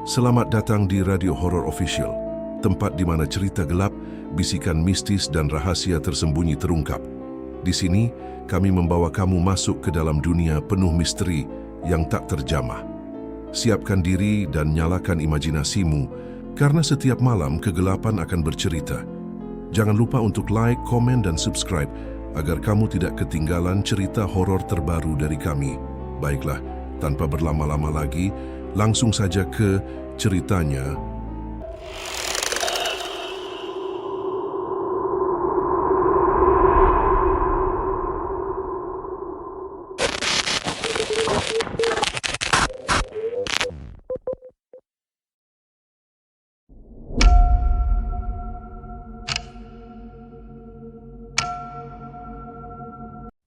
Selamat datang di Radio Horor Official, tempat di mana cerita gelap, bisikan mistis dan rahasia tersembunyi terungkap. Di sini, kami membawa kamu masuk ke dalam dunia penuh misteri yang tak terjamah. Siapkan diri dan nyalakan imajinasimu, karena setiap malam kegelapan akan bercerita. Jangan lupa untuk like, komen, dan subscribe agar kamu tidak ketinggalan cerita horor terbaru dari kami. Baiklah, tanpa berlama-lama lagi, langsung saja ke ceritanya.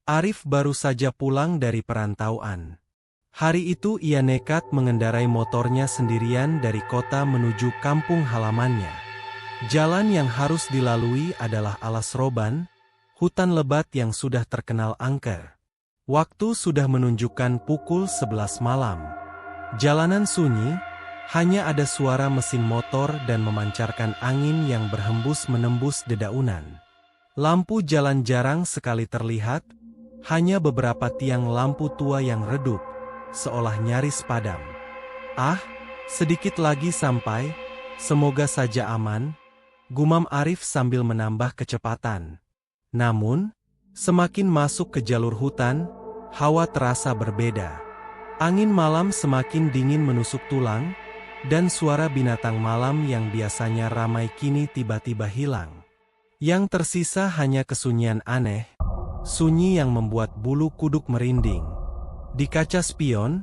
Arif baru saja pulang dari perantauan. Hari itu ia nekat mengendarai motornya sendirian dari kota menuju kampung halamannya. Jalan yang harus dilalui adalah alas roban, hutan lebat yang sudah terkenal angker. Waktu sudah menunjukkan pukul 11 malam. Jalanan sunyi, hanya ada suara mesin motor dan memancarkan angin yang berhembus menembus dedaunan. Lampu jalan jarang sekali terlihat, hanya beberapa tiang lampu tua yang redup, seolah nyaris padam. "Ah, sedikit lagi sampai, semoga saja aman," gumam Arif sambil menambah kecepatan. Namun, semakin masuk ke jalur hutan, hawa terasa berbeda. Angin malam semakin dingin menusuk tulang, dan suara binatang malam yang biasanya ramai kini tiba-tiba hilang. Yang tersisa hanya kesunyian aneh, sunyi yang membuat bulu kuduk merinding. Di kaca spion,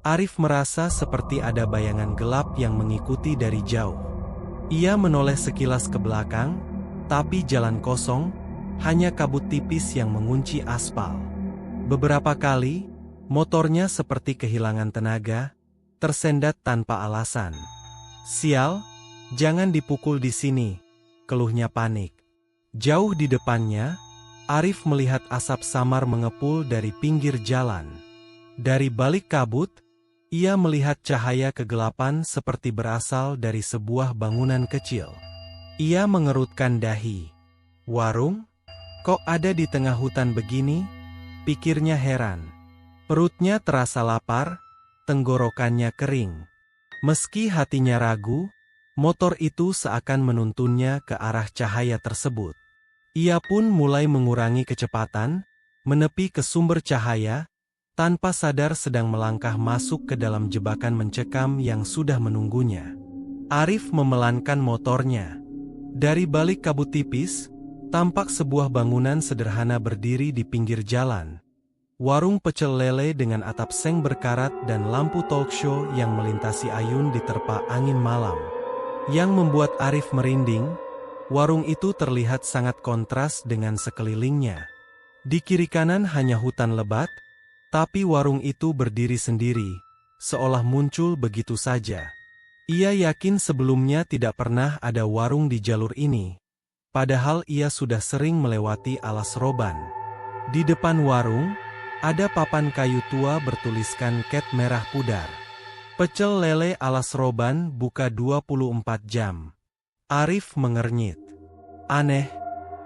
Arif merasa seperti ada bayangan gelap yang mengikuti dari jauh. Ia menoleh sekilas ke belakang, tapi jalan kosong, hanya kabut tipis yang mengunci aspal. Beberapa kali, motornya seperti kehilangan tenaga, tersendat tanpa alasan. "Sial, jangan dipukul di sini," keluhnya panik. Jauh di depannya, Arif melihat asap samar mengepul dari pinggir jalan. Dari balik kabut, ia melihat cahaya kegelapan seperti berasal dari sebuah bangunan kecil. Ia mengerutkan dahi. "Warung? Kok ada di tengah hutan begini?" pikirnya heran. Perutnya terasa lapar, tenggorokannya kering. Meski hatinya ragu, motor itu seakan menuntunnya ke arah cahaya tersebut. Ia pun mulai mengurangi kecepatan, menepi ke sumber cahaya, tanpa sadar sedang melangkah masuk ke dalam jebakan mencekam yang sudah menunggunya. Arif memelankan motornya. Dari balik kabut tipis, tampak sebuah bangunan sederhana berdiri di pinggir jalan. Warung pecel lele dengan atap seng berkarat dan lampu talkshow yang melintasi ayun diterpa angin malam. Yang membuat Arif merinding, warung itu terlihat sangat kontras dengan sekelilingnya. Di kiri kanan hanya hutan lebat, tapi warung itu berdiri sendiri, seolah muncul begitu saja. Ia yakin sebelumnya tidak pernah ada warung di jalur ini, padahal ia sudah sering melewati alas roban. Di depan warung, ada papan kayu tua bertuliskan cat merah pudar. "Pecel lele alas roban buka 24 jam. Arif mengernyit. "Aneh,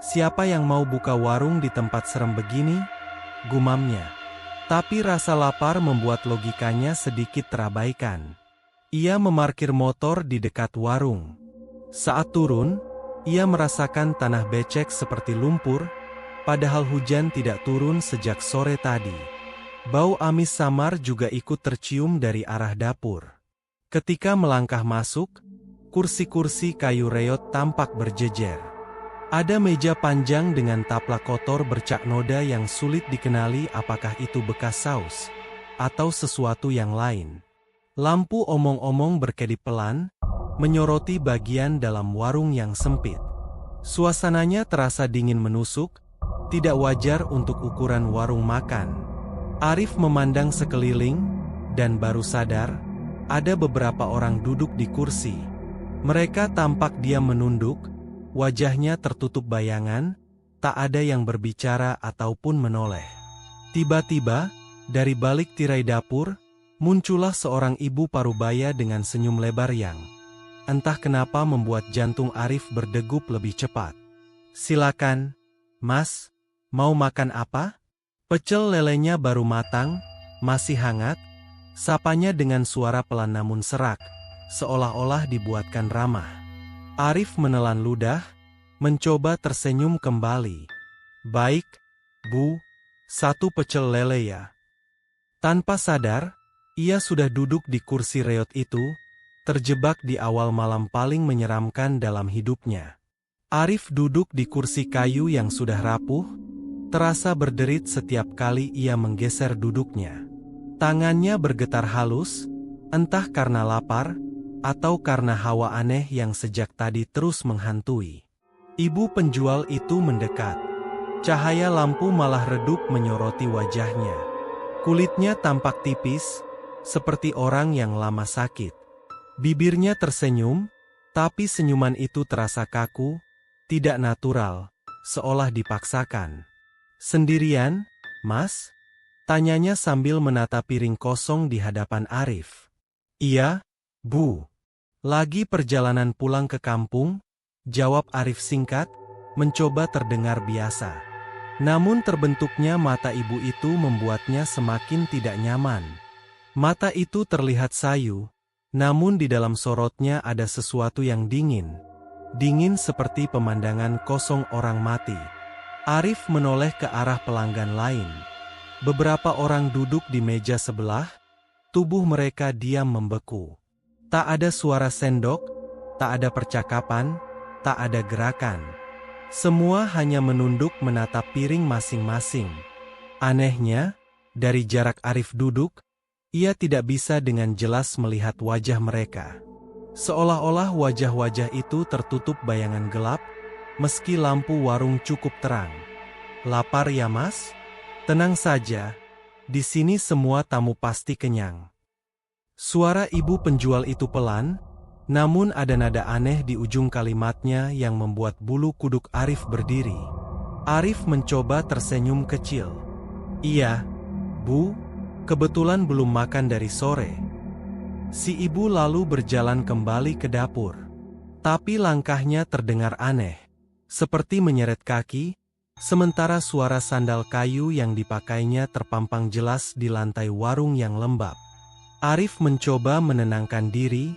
siapa yang mau buka warung di tempat serem begini?" gumamnya. Tapi rasa lapar membuat logikanya sedikit terabaikan. Ia memarkir motor di dekat warung. Saat turun, ia merasakan tanah becek seperti lumpur, padahal hujan tidak turun sejak sore tadi. Bau amis samar juga ikut tercium dari arah dapur. Ketika melangkah masuk, kursi-kursi kayu reot tampak berjejer. Ada meja panjang dengan taplak kotor bercak noda yang sulit dikenali apakah itu bekas saus atau sesuatu yang lain. Lampu omong-omong berkedip pelan, menyoroti bagian dalam warung yang sempit. Suasananya terasa dingin menusuk, tidak wajar untuk ukuran warung makan. Arif memandang sekeliling, dan baru sadar, ada beberapa orang duduk di kursi. Mereka tampak diam menunduk, wajahnya tertutup bayangan, tak ada yang berbicara ataupun menoleh. Tiba-tiba, dari balik tirai dapur, Muncullah seorang ibu parubaya dengan senyum lebar yang entah kenapa membuat jantung Arif berdegup lebih cepat. "Silakan, Mas, mau makan apa?" "Pecel lelenya baru matang, masih hangat," sapanya dengan suara pelan namun serak, seolah-olah dibuatkan ramah. Arif menelan ludah, mencoba tersenyum kembali. "Baik, Bu, 1 pecel lele ya." Tanpa sadar, ia sudah duduk di kursi reot itu, terjebak di awal malam paling menyeramkan dalam hidupnya. Arif duduk di kursi kayu yang sudah rapuh, terasa berderit setiap kali ia menggeser duduknya. Tangannya bergetar halus, entah karena lapar, atau karena hawa aneh yang sejak tadi terus menghantui. Ibu penjual itu mendekat. Cahaya lampu malah redup menyoroti wajahnya. Kulitnya tampak tipis, seperti orang yang lama sakit. Bibirnya tersenyum, tapi senyuman itu terasa kaku, tidak natural, seolah dipaksakan. "Sendirian, Mas?" tanyanya sambil menata piring kosong di hadapan Arif. "Iya, Bu. Lagi perjalanan pulang ke kampung," jawab Arif singkat, mencoba terdengar biasa. Namun terbentuknya mata ibu itu membuatnya semakin tidak nyaman. Mata itu terlihat sayu, namun di dalam sorotnya ada sesuatu yang dingin. Dingin seperti pemandangan kosong orang mati. Arif menoleh ke arah pelanggan lain. Beberapa orang duduk di meja sebelah, tubuh mereka diam membeku. Tak ada suara sendok, tak ada percakapan, tak ada gerakan. Semua hanya menunduk menatap piring masing-masing. Anehnya, dari jarak Arif duduk, ia tidak bisa dengan jelas melihat wajah mereka. Seolah-olah wajah-wajah itu tertutup bayangan gelap, meski lampu warung cukup terang. "Lapar ya, Mas? Tenang saja, di sini semua tamu pasti kenyang." Suara ibu penjual itu pelan, namun ada nada aneh di ujung kalimatnya yang membuat bulu kuduk Arif berdiri. Arif mencoba tersenyum kecil. "Iya, Bu, kebetulan belum makan dari sore." Si ibu lalu berjalan kembali ke dapur. Tapi langkahnya terdengar aneh, seperti menyeret kaki, sementara suara sandal kayu yang dipakainya terpampang jelas di lantai warung yang lembab. Arif mencoba menenangkan diri,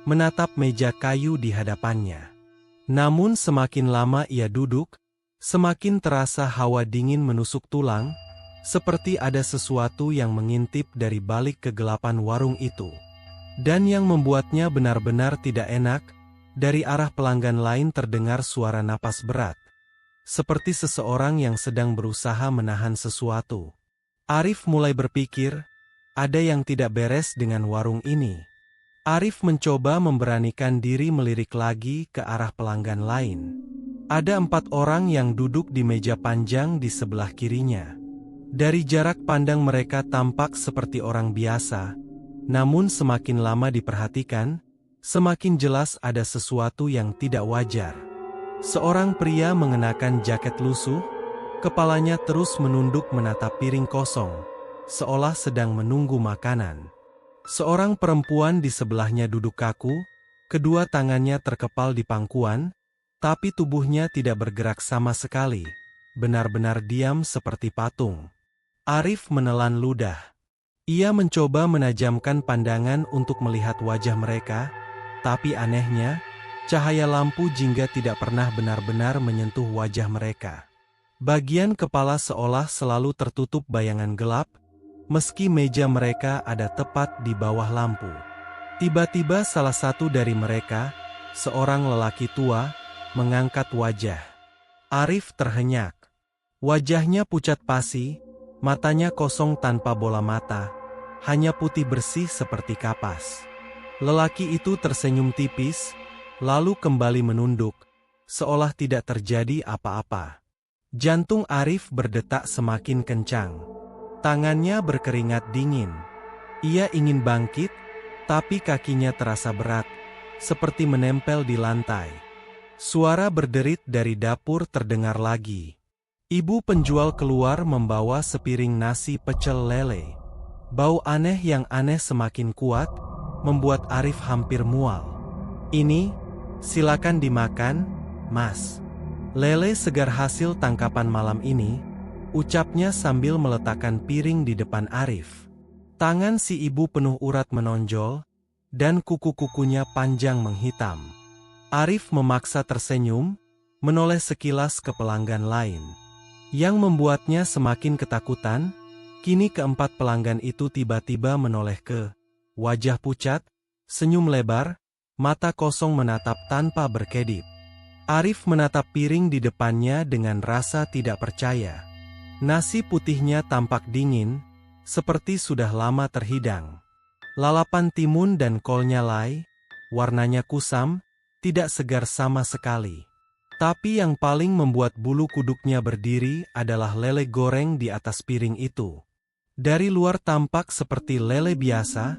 menatap meja kayu di hadapannya. Namun semakin lama ia duduk, semakin terasa hawa dingin menusuk tulang, seperti ada sesuatu yang mengintip dari balik kegelapan warung itu. Dan yang membuatnya benar-benar tidak enak, dari arah pelanggan lain terdengar suara napas berat. Seperti seseorang yang sedang berusaha menahan sesuatu. Arif mulai berpikir, ada yang tidak beres dengan warung ini. Arif mencoba memberanikan diri melirik lagi ke arah pelanggan lain. Ada 4 orang yang duduk di meja panjang di sebelah kirinya. Dari jarak pandang mereka tampak seperti orang biasa, namun semakin lama diperhatikan, semakin jelas ada sesuatu yang tidak wajar. Seorang pria mengenakan jaket lusuh, kepalanya terus menunduk menatap piring kosong, seolah sedang menunggu makanan. Seorang perempuan di sebelahnya duduk kaku, kedua tangannya terkepal di pangkuan, tapi tubuhnya tidak bergerak sama sekali, benar-benar diam seperti patung. Arif menelan ludah. Ia mencoba menajamkan pandangan untuk melihat wajah mereka, tapi anehnya, cahaya lampu jingga tidak pernah benar-benar menyentuh wajah mereka. Bagian kepala seolah selalu tertutup bayangan gelap, meski meja mereka ada tepat di bawah lampu. Tiba-tiba salah satu dari mereka, seorang lelaki tua, mengangkat wajah. Arif terhenyak. Wajahnya pucat pasi, matanya kosong tanpa bola mata, hanya putih bersih seperti kapas. Lelaki itu tersenyum tipis, lalu kembali menunduk, seolah tidak terjadi apa-apa. Jantung Arif berdetak semakin kencang. Tangannya berkeringat dingin. Ia ingin bangkit, tapi kakinya terasa berat, seperti menempel di lantai. Suara berderit dari dapur terdengar lagi. Ibu penjual keluar membawa sepiring nasi pecel lele. Bau aneh yang aneh semakin kuat, membuat Arif hampir mual. "Ini, silakan dimakan, Mas. Lele segar hasil tangkapan malam ini," ucapnya sambil meletakkan piring di depan Arif. Tangan si ibu penuh urat menonjol, dan kuku-kukunya panjang menghitam. Arif memaksa tersenyum, menoleh sekilas ke pelanggan lain. Yang membuatnya semakin ketakutan, kini keempat pelanggan itu tiba-tiba menoleh ke wajah pucat, senyum lebar, mata kosong menatap tanpa berkedip. Arif menatap piring di depannya dengan rasa tidak percaya. Nasi putihnya tampak dingin, seperti sudah lama terhidang. Lalapan timun dan kol nyalai, warnanya kusam, tidak segar sama sekali. Tapi yang paling membuat bulu kuduknya berdiri adalah lele goreng di atas piring itu. Dari luar tampak seperti lele biasa,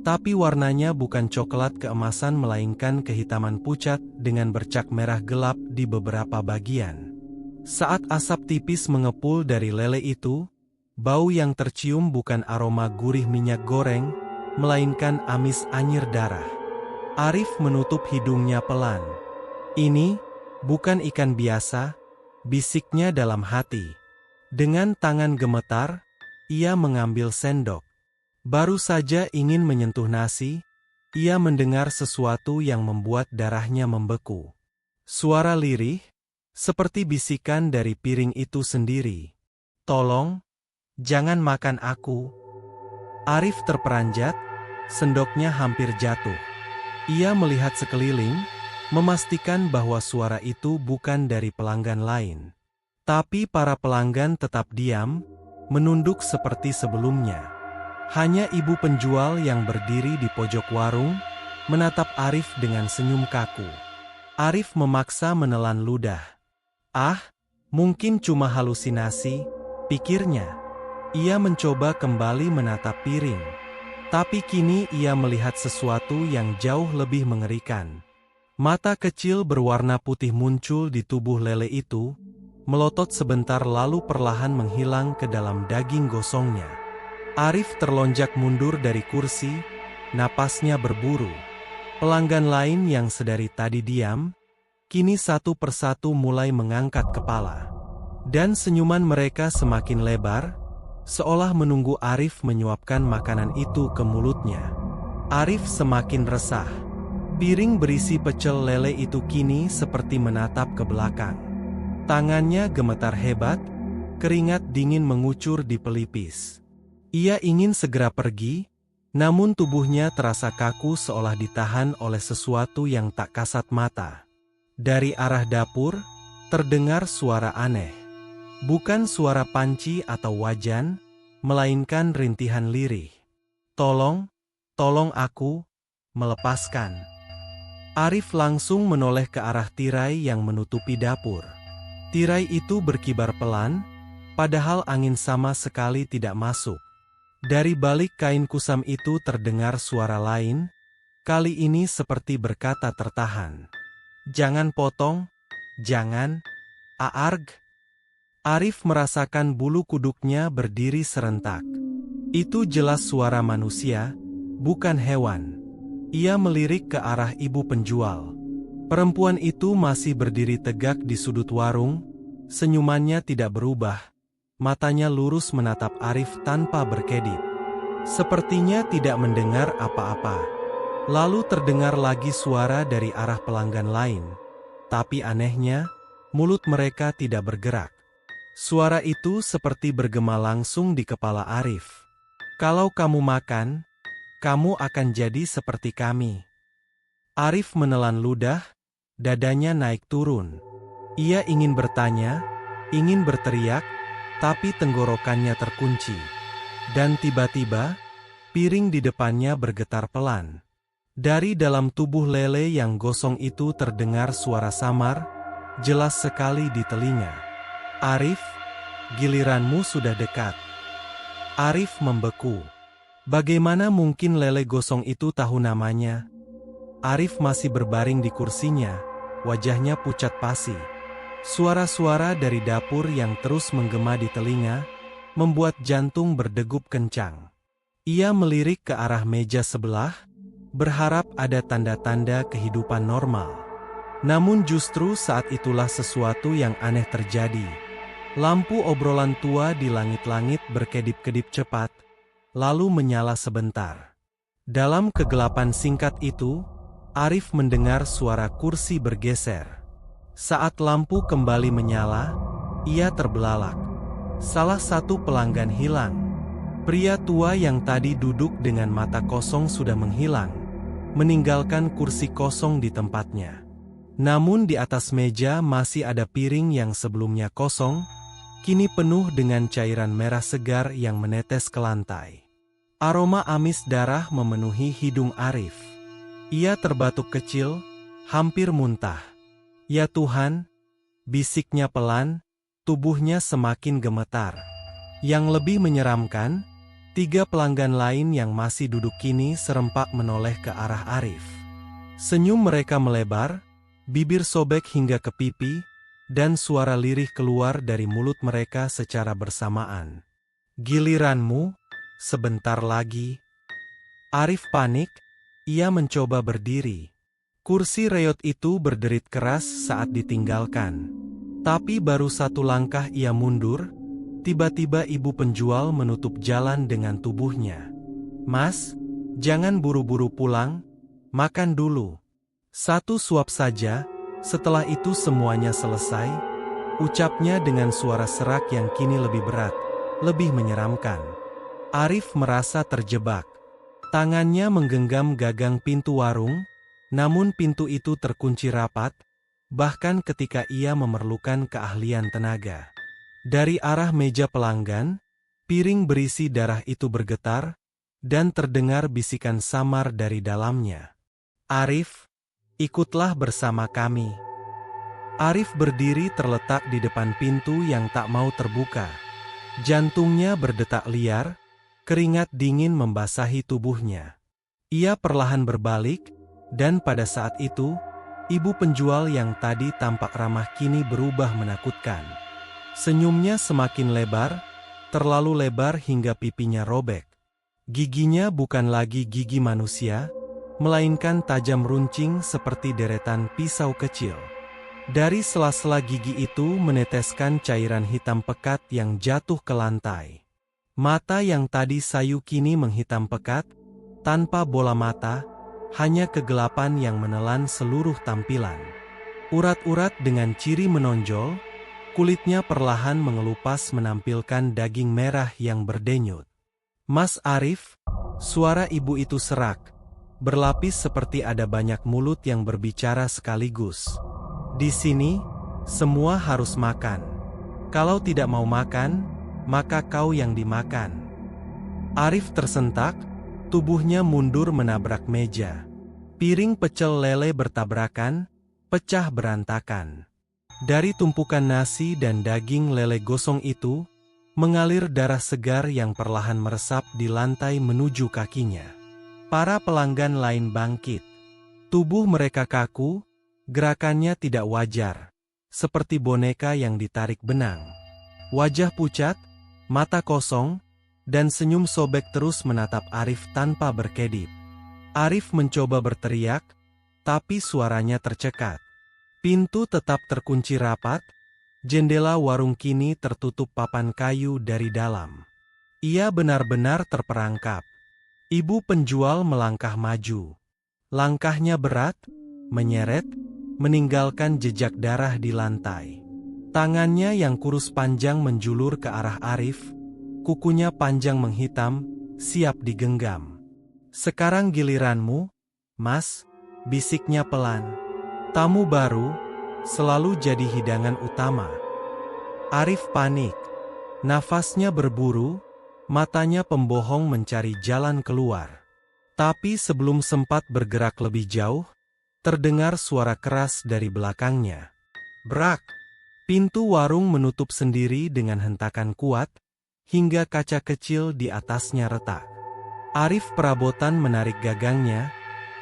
tapi warnanya bukan coklat keemasan melainkan kehitaman pucat dengan bercak merah gelap di beberapa bagian. Saat asap tipis mengepul dari lele itu, bau yang tercium bukan aroma gurih minyak goreng, melainkan amis anyir darah. Arif menutup hidungnya pelan. "Ini bukan ikan biasa," bisiknya dalam hati. Dengan tangan gemetar, ia mengambil sendok. Baru saja ingin menyentuh nasi, ia mendengar sesuatu yang membuat darahnya membeku. Suara lirih, seperti bisikan dari piring itu sendiri. "Tolong, jangan makan aku." Arif terperanjat, sendoknya hampir jatuh. Ia melihat sekeliling, memastikan bahwa suara itu bukan dari pelanggan lain. Tapi para pelanggan tetap diam, menunduk seperti sebelumnya. Hanya ibu penjual yang berdiri di pojok warung, menatap Arif dengan senyum kaku. Arif memaksa menelan ludah. "Ah, mungkin cuma halusinasi," pikirnya. Ia mencoba kembali menatap piring. Tapi kini ia melihat sesuatu yang jauh lebih mengerikan. Mata kecil berwarna putih muncul di tubuh lele itu, melotot sebentar lalu perlahan menghilang ke dalam daging gosongnya. Arif terlonjak mundur dari kursi, napasnya berburu. Pelanggan lain yang sedari tadi diam, kini satu persatu mulai mengangkat kepala. Dan senyuman mereka semakin lebar, seolah menunggu Arif menyuapkan makanan itu ke mulutnya. Arif semakin resah. Piring berisi pecel lele itu kini seperti menatap ke belakang. Tangannya gemetar hebat, keringat dingin mengucur di pelipis. Ia ingin segera pergi, namun tubuhnya terasa kaku seolah ditahan oleh sesuatu yang tak kasat mata. Dari arah dapur, terdengar suara aneh. Bukan suara panci atau wajan, melainkan rintihan lirih. "Tolong, tolong aku, melepaskan." Arif langsung menoleh ke arah tirai yang menutupi dapur. Tirai itu berkibar pelan, padahal angin sama sekali tidak masuk. Dari balik kain kusam itu terdengar suara lain, kali ini seperti berkata tertahan. "Jangan potong, jangan, Aarg." Arif merasakan bulu kuduknya berdiri serentak. Itu jelas suara manusia, bukan hewan. Ia melirik ke arah ibu penjual. Perempuan itu masih berdiri tegak di sudut warung, senyumannya tidak berubah. Matanya lurus menatap Arif tanpa berkedip. Sepertinya tidak mendengar apa-apa. Lalu terdengar lagi suara dari arah pelanggan lain. Tapi anehnya, mulut mereka tidak bergerak. Suara itu seperti bergema langsung di kepala Arif. "Kalau kamu makan, kamu akan jadi seperti kami." Arif menelan ludah, dadanya naik turun. Ia ingin bertanya, ingin berteriak, tapi tenggorokannya terkunci. Dan tiba-tiba, piring di depannya bergetar pelan. Dari dalam tubuh lele yang gosong itu terdengar suara samar, jelas sekali di telinga. "Arif, giliranmu sudah dekat." Arif membeku. Bagaimana mungkin lele gosong itu tahu namanya? Arif masih berbaring di kursinya, wajahnya pucat pasi. Suara-suara dari dapur yang terus menggema di telinga, membuat jantung berdegup kencang. Ia melirik ke arah meja sebelah, berharap ada tanda-tanda kehidupan normal. Namun justru saat itulah sesuatu yang aneh terjadi. Lampu obrolan tua di langit-langit berkedip-kedip cepat, lalu menyala sebentar. Dalam kegelapan singkat itu, Arif mendengar suara kursi bergeser. Saat lampu kembali menyala, ia terbelalak. Salah satu pelanggan hilang. Pria tua yang tadi duduk dengan mata kosong sudah menghilang, meninggalkan kursi kosong di tempatnya. Namun di atas meja masih ada piring yang sebelumnya kosong, kini penuh dengan cairan merah segar yang menetes ke lantai. Aroma amis darah memenuhi hidung Arif. Ia terbatuk kecil, hampir muntah. "Ya Tuhan," bisiknya pelan, tubuhnya semakin gemetar. Yang lebih menyeramkan, 3 pelanggan lain yang masih duduk kini serempak menoleh ke arah Arif. Senyum mereka melebar, bibir sobek hingga ke pipi, dan suara lirih keluar dari mulut mereka secara bersamaan. "Giliranmu, sebentar lagi." Arif panik, ia mencoba berdiri. Kursi reot itu berderit keras saat ditinggalkan. Tapi baru 1 langkah ia mundur, tiba-tiba ibu penjual menutup jalan dengan tubuhnya. "Mas, jangan buru-buru pulang, makan dulu. 1 suap saja, setelah itu semuanya selesai," ucapnya dengan suara serak yang kini lebih berat, lebih menyeramkan. Arif merasa terjebak. Tangannya menggenggam gagang pintu warung, namun pintu itu terkunci rapat, bahkan ketika ia memerlukan keahlian tenaga. Dari arah meja pelanggan, piring berisi darah itu bergetar, dan terdengar bisikan samar dari dalamnya. "Arif, ikutlah bersama kami." Arif berdiri terletak di depan pintu yang tak mau terbuka. Jantungnya berdetak liar, keringat dingin membasahi tubuhnya. Ia perlahan berbalik, dan pada saat itu, ibu penjual yang tadi tampak ramah kini berubah menakutkan. Senyumnya semakin lebar, terlalu lebar hingga pipinya robek. Giginya bukan lagi gigi manusia, melainkan tajam runcing seperti deretan pisau kecil. Dari sela-sela gigi itu meneteskan cairan hitam pekat yang jatuh ke lantai. Mata yang tadi sayu kini menghitam pekat, tanpa bola mata, hanya kegelapan yang menelan seluruh tampilan. Urat-urat dengan ciri menonjol, kulitnya perlahan mengelupas menampilkan daging merah yang berdenyut. "Mas Arif," suara ibu itu serak, berlapis seperti ada banyak mulut yang berbicara sekaligus. "Di sini, semua harus makan. Kalau tidak mau makan, maka kau yang dimakan." Arif tersentak, tubuhnya mundur menabrak meja. Piring pecel lele bertabrakan, pecah berantakan. Dari tumpukan nasi dan daging lele gosong itu, mengalir darah segar yang perlahan meresap di lantai menuju kakinya. Para pelanggan lain bangkit. Tubuh mereka kaku, gerakannya tidak wajar, seperti boneka yang ditarik benang. Wajah pucat, mata kosong, dan senyum sobek terus menatap Arif tanpa berkedip. Arif mencoba berteriak, tapi suaranya tercekat. Pintu tetap terkunci rapat, jendela warung kini tertutup papan kayu dari dalam. Ia benar-benar terperangkap. Ibu penjual melangkah maju. Langkahnya berat, menyeret, meninggalkan jejak darah di lantai. Tangannya yang kurus panjang menjulur ke arah Arif, kukunya panjang menghitam, siap digenggam. "Sekarang giliranmu, Mas," bisiknya pelan. "Tamu baru, selalu jadi hidangan utama." Arif panik. Nafasnya berburu, matanya pembohong mencari jalan keluar. Tapi sebelum sempat bergerak lebih jauh, terdengar suara keras dari belakangnya. Brak! Pintu warung menutup sendiri dengan hentakan kuat, hingga kaca kecil di atasnya retak. Arif perabotan menarik gagangnya,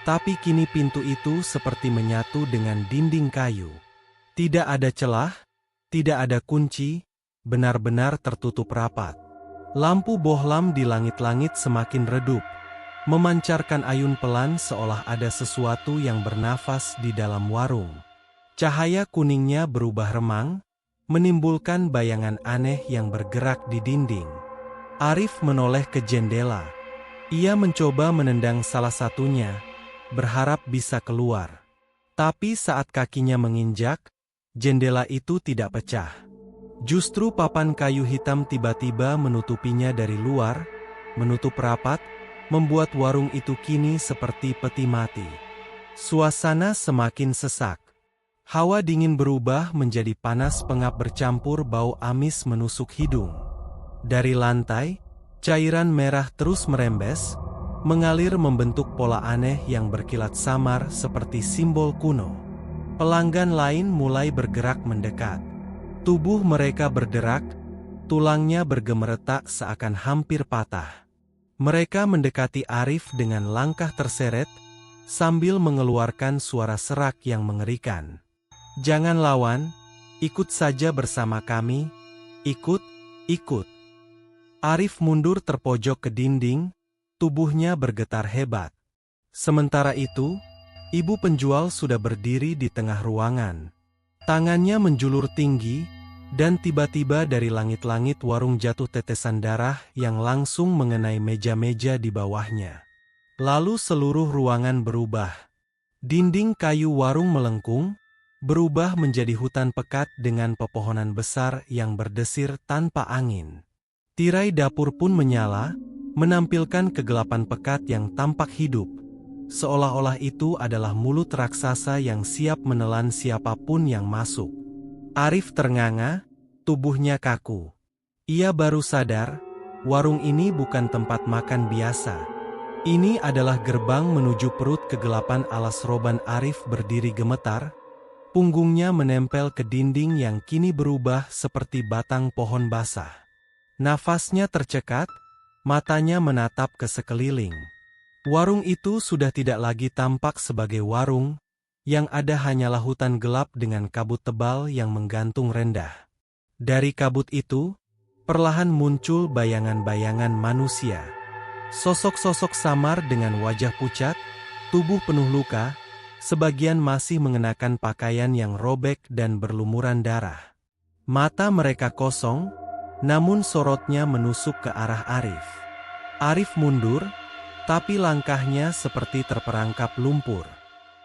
tapi kini pintu itu seperti menyatu dengan dinding kayu. Tidak ada celah, tidak ada kunci, benar-benar tertutup rapat. Lampu bohlam di langit-langit semakin redup, memancarkan ayun pelan seolah ada sesuatu yang bernafas di dalam warung. Cahaya kuningnya berubah remang, menimbulkan bayangan aneh yang bergerak di dinding. Arif menoleh ke jendela. Ia mencoba menendang salah satunya, berharap bisa keluar. Tapi saat kakinya menginjak, jendela itu tidak pecah. Justru papan kayu hitam tiba-tiba menutupinya dari luar, menutup rapat, membuat warung itu kini seperti peti mati. Suasana semakin sesak. Hawa dingin berubah menjadi panas pengap bercampur bau amis menusuk hidung. Dari lantai, cairan merah terus merembes, mengalir membentuk pola aneh yang berkilat samar seperti simbol kuno. Pelanggan lain mulai bergerak mendekat. Tubuh mereka berderak, tulangnya bergemeretak seakan hampir patah. Mereka mendekati Arif dengan langkah terseret, sambil mengeluarkan suara serak yang mengerikan. "Jangan lawan, ikut saja bersama kami, ikut, ikut." Arif mundur terpojok ke dinding, tubuhnya bergetar hebat. Sementara itu, ibu penjual sudah berdiri di tengah ruangan. Tangannya menjulur tinggi, dan tiba-tiba dari langit-langit warung jatuh tetesan darah yang langsung mengenai meja-meja di bawahnya. Lalu seluruh ruangan berubah. Dinding kayu warung melengkung, berubah menjadi hutan pekat dengan pepohonan besar yang berdesir tanpa angin. Tirai dapur pun menyala, menampilkan kegelapan pekat yang tampak hidup, seolah-olah itu adalah mulut raksasa yang siap menelan siapapun yang masuk. Arif ternganga, tubuhnya kaku. Ia baru sadar, warung ini bukan tempat makan biasa. Ini adalah gerbang menuju perut kegelapan. Alas roban Arif berdiri gemetar, punggungnya menempel ke dinding yang kini berubah seperti batang pohon basah. Nafasnya tercekat, matanya menatap ke sekeliling. Warung itu sudah tidak lagi tampak sebagai warung, yang ada hanyalah hutan gelap dengan kabut tebal yang menggantung rendah. Dari kabut itu, perlahan muncul bayangan-bayangan manusia. Sosok-sosok samar dengan wajah pucat, tubuh penuh luka, sebagian masih mengenakan pakaian yang robek dan berlumuran darah. Mata mereka kosong, namun sorotnya menusuk ke arah Arif. Arif mundur, tapi langkahnya seperti terperangkap lumpur.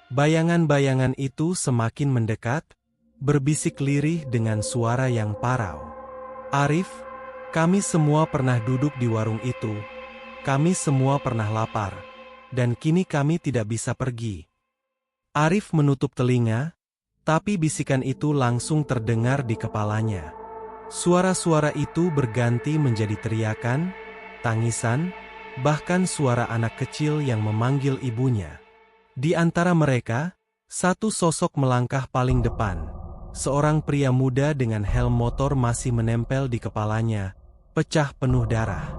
Bayangan-bayangan itu semakin mendekat, berbisik lirih dengan suara yang parau. "Arif, kami semua pernah duduk di warung itu. Kami semua pernah lapar, dan kini kami tidak bisa pergi." Arif menutup telinga, tapi bisikan itu langsung terdengar di kepalanya. Suara-suara itu berganti menjadi teriakan, tangisan, bahkan suara anak kecil yang memanggil ibunya. Di antara mereka, satu sosok melangkah paling depan. Seorang pria muda dengan helm motor masih menempel di kepalanya, pecah penuh darah.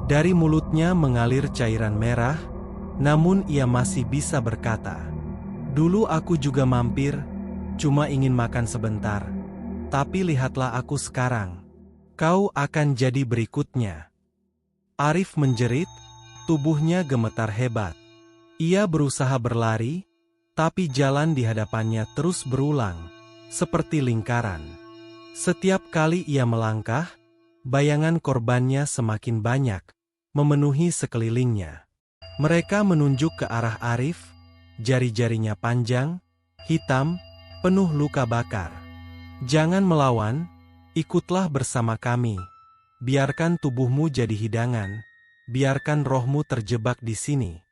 Dari mulutnya mengalir cairan merah, namun ia masih bisa berkata, "Dulu aku juga mampir, cuma ingin makan sebentar. Tapi lihatlah aku sekarang. Kau akan jadi berikutnya." Arif menjerit, tubuhnya gemetar hebat. Ia berusaha berlari, tapi jalan di hadapannya terus berulang, seperti lingkaran. Setiap kali ia melangkah, bayangan korbannya semakin banyak, memenuhi sekelilingnya. Mereka menunjuk ke arah Arif, jari-jarinya panjang, hitam, penuh luka bakar. "Jangan melawan, ikutlah bersama kami. Biarkan tubuhmu jadi hidangan, biarkan rohmu terjebak di sini."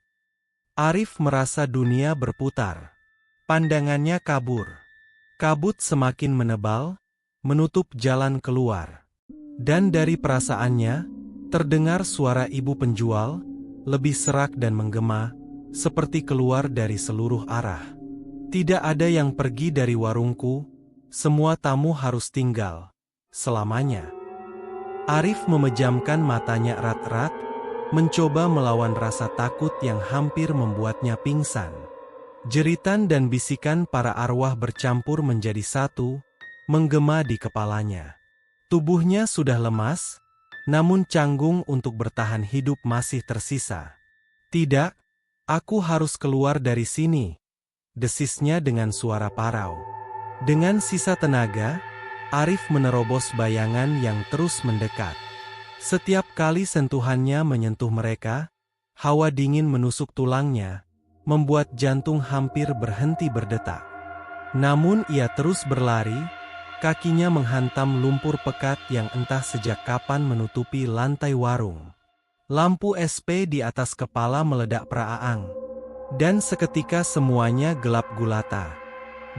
Arif merasa dunia berputar. Pandangannya kabur. Kabut semakin menebal, menutup jalan keluar. Dan dari perasaannya, terdengar suara ibu penjual, lebih serak dan menggema, seperti keluar dari seluruh arah. "Tidak ada yang pergi dari warungku, semua tamu harus tinggal selamanya." Arif memejamkan matanya erat-erat, mencoba melawan rasa takut yang hampir membuatnya pingsan. Jeritan dan bisikan para arwah bercampur menjadi satu, menggema di kepalanya. Tubuhnya sudah lemas, namun canggung untuk bertahan hidup masih tersisa. "Tidak, aku harus keluar dari sini," desisnya dengan suara parau. Dengan sisa tenaga, Arif menerobos bayangan yang terus mendekat. Setiap kali sentuhannya menyentuh mereka, hawa dingin menusuk tulangnya, membuat jantung hampir berhenti berdetak. Namun ia terus berlari, kakinya menghantam lumpur pekat yang entah sejak kapan menutupi lantai warung. Lampu SP di atas kepala meledak peraang, dan seketika semuanya gelap gulata.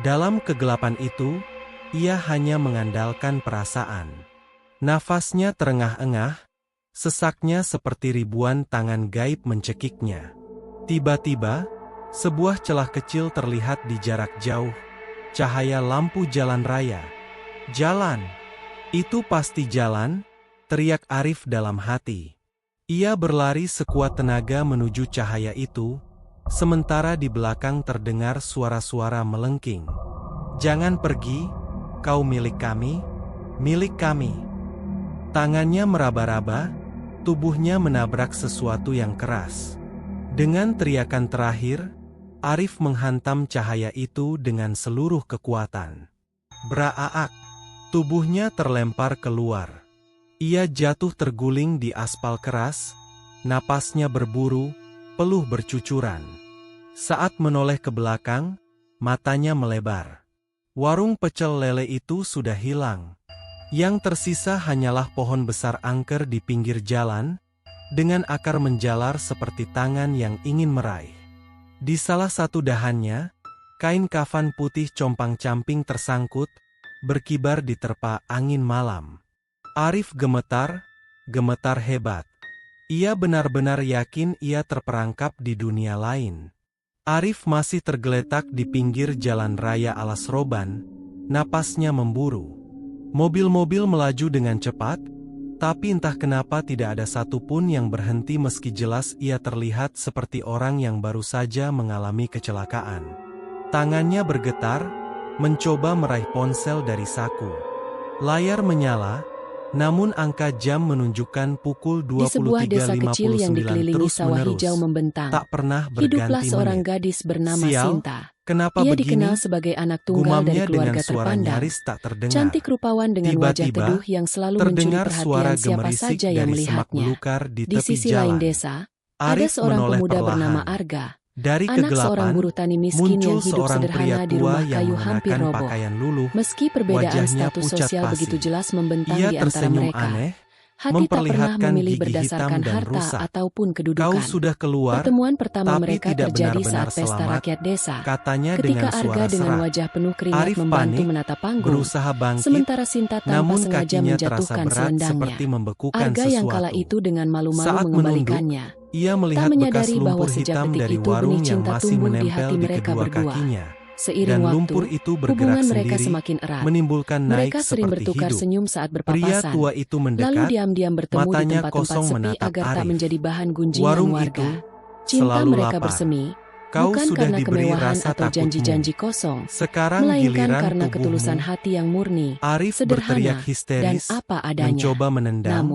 Dalam kegelapan itu, ia hanya mengandalkan perasaan. Nafasnya terengah-engah, sesaknya seperti ribuan tangan gaib mencekiknya. Tiba-tiba, sebuah celah kecil terlihat di jarak jauh, cahaya lampu jalan raya. "Jalan! Itu pasti jalan!" teriak Arif dalam hati. Ia berlari sekuat tenaga menuju cahaya itu, sementara di belakang terdengar suara-suara melengking. "Jangan pergi, kau milik kami, milik kami." Tangannya meraba-raba, tubuhnya menabrak sesuatu yang keras. Dengan teriakan terakhir, Arif menghantam cahaya itu dengan seluruh kekuatan. Braak! Tubuhnya terlempar keluar. Ia jatuh terguling di aspal keras, napasnya berburu, peluh bercucuran. Saat menoleh ke belakang, matanya melebar. Warung pecel lele itu sudah hilang. Yang tersisa hanyalah pohon besar angker di pinggir jalan, dengan akar menjalar seperti tangan yang ingin meraih. Di salah satu dahannya, kain kafan putih compang-camping tersangkut, berkibar diterpa angin malam. Arif gemetar hebat. Ia benar-benar yakin ia terperangkap di dunia lain. Arif masih tergeletak di pinggir jalan raya Alas Roban, napasnya memburu. Mobil-mobil melaju dengan cepat, tapi entah kenapa tidak ada satupun yang berhenti meski jelas ia terlihat seperti orang yang baru saja mengalami kecelakaan. Tangannya bergetar, mencoba meraih ponsel dari saku. Layar menyala, namun angka jam menunjukkan pukul Di sebuah desa kecil yang 23.59 dikelilingi sawah terus-menerus. hijau membentang, Tak pernah hiduplah berganti seorang menit. gadis bernama "Sial, Sinta. kenapa Ia begini?" dikenal sebagai anak tunggal dari Gumamnya keluarga dengan suara terpandang. nyaris tak terdengar. Cantik rupawan dengan wajah Tiba-tiba, teduh yang selalu mencuri terdengar suara perhatian siapa gemerisik saja yang dari semak melihatnya. belukar di Di tepi sisi jalan. lain desa, ada Arif seorang menoleh pemuda bernama perlahan. Arga, Dari anak seorang kegelapan, buruh tani miskin muncul yang hidup seorang sederhana pria di tua rumah yang kayu hampir mengenakan roboh. pakaian luluh. Meski perbedaan Wajahnya status pucat sosial pasi. begitu jelas membentang Ia di antara tersenyum mereka, aneh, hati tak pernah memperlihatkan memilih gigi berdasarkan hitam dan harta rusak. ataupun "Kau kedudukan. sudah keluar, Pertemuan pertama tapi mereka tidak terjadi benar-benar saat pesta selamat," rakyat desa. katanya Ketika dengan Arga suara dengan serak. wajah penuh keringat Arif membantu panik, menata panggung, berusaha bangkit, sementara Sinta tanpa namun sengaja kakinya terasa menjatuhkan berat selendangnya. seperti membekukan Arga yang kala sesuatu. itu dengan malu-malu Saat mengembalikannya. ia Tak melihat bekas menyadari bahwa lumpur sejak hitam detik dari itu warung benih yang cinta masih tumbuh di menempel hati di mereka kedua berdua. kakinya. Seiring Dan waktu, lumpur itu bergerak hubungan mereka sendiri, semakin erat. menimbulkan naik Mereka sering seperti bertukar hidup. senyum saat Pria berpapasan, tua itu lalu mendekat, diam-diam bertemu di matanya tempat-tempat kosong sepi menatap agar tak Arif. menjadi bahan gunjingan Warung warga. itu Cinta selalu mereka lapar. bersemi, "Kau bukan sudah karena diberi kemewahan rasa atau takutmu. janji-janji kosong, Sekarang melainkan giliran karena tubuhmu." ketulusan hati yang murni, Arif sederhana, berteriak dan histeris, apa adanya. mencoba menendang,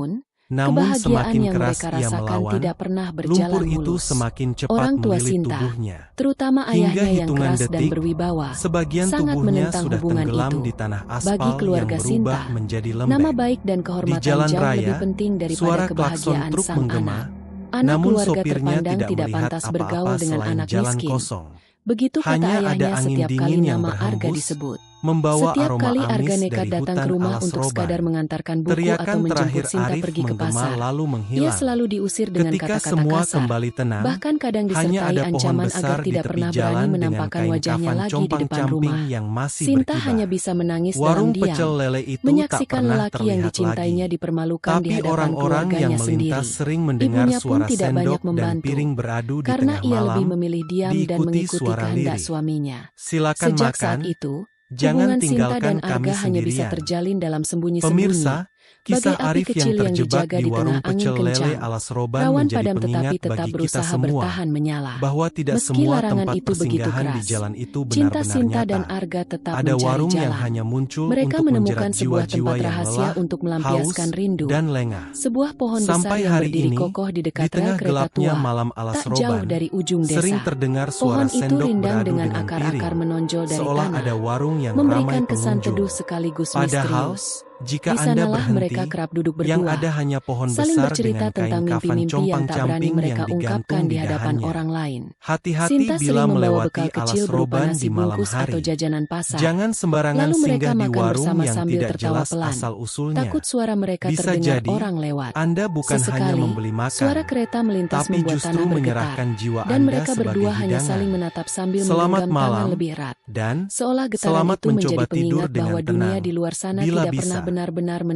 Kebahagiaan namun semakin yang keras mereka ia rasakan melawan, tidak pernah berjalan lumpur itu mulus. semakin cepat Orang tua melilit Sinta, tubuhnya. terutama Hingga ayahnya yang hitungan keras dan detik, berwibawa, sebagian sangat tubuhnya menentang sudah hubungan tenggelam itu. di tanah Bagi aspal yang keluarga berubah Sinta, menjadi nama lembek. baik dan Di kehormatan jalan jauh raya, lebih penting daripada suara klakson kebahagiaan truk sang menggema, anak. Anak namun keluarga sopirnya terpandang tidak tidak melihat pantas apa-apa bergaul dengan selain anak jalan miskin. kosong. Begitu kata Hanya ada ayahnya angin setiap kali dingin yang nama Arga berhembus, disebut. membawa Setiap aroma kali Arga amis nekat dari datang hutan ke rumah Alas untuk Roban. sekadar mengantarkan buku Teriakan atau menjemput terakhir Sinta Arif pergi ke menggema pasar, lalu ia menghilang. selalu diusir dengan Ketika kata-kata semua kasar, kembali tenang, bahkan kadang hanya disertai ada pohon ancaman besar agar di tidak tepi pernah berani jalan dengan menampakkan kain wajahnya kafan lagi di depan compang-camping rumah. yang masih Sinta berkibar. hanya bisa menangis Warung dalam pecel diam, lele itu tak menyaksikan pernah lelaki yang terlihat dicintainya lagi. dipermalukan di Tapi hadapan orang-orang yang keluarganya melintas sendiri. sering mendengar Ibunya pun suara tidak sendok banyak dan membantu, piring beradu di karena tengah ia lebih malam, memilih diam dan diikuti mengikuti suara kehendak lirih. suaminya. "Silakan Sejak makan, saat itu, jangan hubungan Sinta tinggalkan dan kami Arga hanya bisa sendirian." terjalin dalam sembunyi-sembunyi, Pemirsa, Kisah Bagai api Arif yang kecil yang terjebak dijaga di di warung tengah angin pecel lele kencang. ala Seroban Rawan menjadi padam tetapi pengingat tetap bagi kita berusaha semua bertahan menyala. bahwa tidak Meski semua larangan tempat itu begitu persinggahan di keras, jalan itu Cinta benar-benar Sinta dan nyata. Arga tetap Ada mencari warung yang jalan. hanya muncul Mereka untuk menemukan menjerat sebuah jiwa-jiwa tempat yang rahasia lelah, untuk haus, melampiaskan rindu. dan lengah. Sebuah pohon besar Sampai yang hari berdiri ini, kokoh di dekat di tengah rel kereta gelapnya tua, malam ala tak jauh Seroban, dari ujung desa. sering terdengar suara Pohon itu sendok rindang beradu dengan dengan akar-akar piring, menonjol dari seolah tanah, ada warung yang memberikan ramai kesan teduh pengunjung. sekaligus Padahal, misterius. jika Di Anda sanalah berhenti, mereka kerap duduk yang berdua, ada hanya pohon saling besar bercerita dengan kain tentang kafan mimpi-mimpi yang tak berani compang-camping mereka yang ungkapkan digantung di di hadapan dahannya. orang lain. Hati-hati Sinta bila sering membawa melewati bekal alas kecil berupa Seroban nasi di malam bungkus atau hari. jajanan pasar. Jangan sembarangan Lalu mereka singgah di makan warung bersama yang sambil tidak tertawa jelas pelan. asal-usulnya. Takut suara mereka Bisa terdengar jadi, orang lewat. Anda bukan hanya Sesekali, membeli makan, suara kereta melintas tapi membuat justru tanah bergetar, menyerahkan jiwa dan Anda mereka sebagai berdua hanya hidangan. saling menatap sambil Selamat menggenggam tangan malam, lebih erat. dan Seolah getaran selamat itu menjadi mencoba tidur pengingat dengan bahwa dunia tenang, di luar sana bila tidak pernah bisa. benar-benar menerima